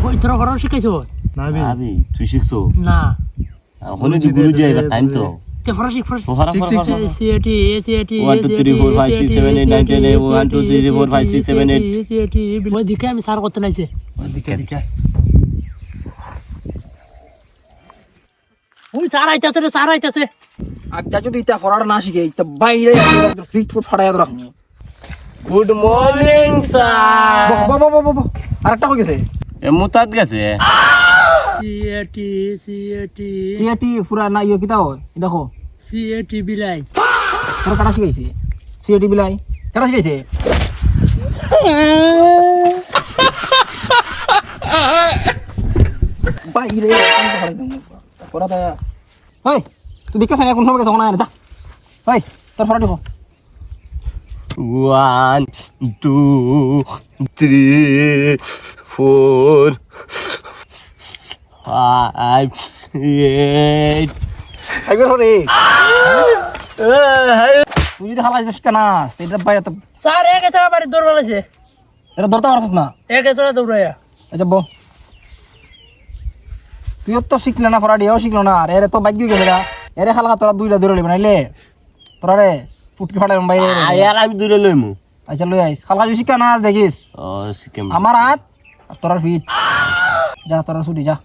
ওই তোরা ঘর শিখাইছো আমি তুই শিখছো না হলে যে গুরু দিয়ে এবার টাইম তো তে ফরাসি ফরাসি ফরা শিখ, শিখ, শিখ। সিএটি এসিএটি 1 2 3 4 5 6 7 8 9 10 1 2 3 4 5 6 7 8 এসিএটি ওই দিকে আমি সার করতে নাইছে দিকে দিকে ওই সার আইতাছে আচ্ছা যদি ইটা ফরার না শিখে ইটা বাইরে ফিট ফুট ফাটাই রাখ গুড মর্নিং স্যার বাবা আরেকটা হয়ে গেছে এ মুতাত গেছে সিএটি সিআরটি পুরা না ইয়ে কিতা হয় দেখো সিএটি বিলাই পুরো কাটা শিখাইছে সিআরটি বিলাই কাটা শিখাইছে বাইরে ফরা তা ওই তুই দেখছ না কোন সময় গেছ না যা ওই তোর ফরা দেখো 1 2 3 4 5 8 আইবার রে তুই যদি হালা যাস কেনা এটা বাইরে তো স্যার একে ছাড়া বাড়ি দৌড় বলেছে এটা ধরতে পারছিস না একে ছাড়া দৌড়াইয়া আচ্ছা বল তুইও তো শিখলে না ফরাডি এও শিখলো না আর এরে তো বাইক দিয়ে গেছে গা এরে খালা তোরা দুইটা দূরে লইবে নাইলে তোরা রে ফুটকি ফাটাই বাইরে আয়ার আমি দূরে লইমু আচ্ছা লই আইস খালা যদি শিখা না আজ দেখিস ও সিকেম আমার হাত আর তোরার ফিট যা তোরা ছুটি যা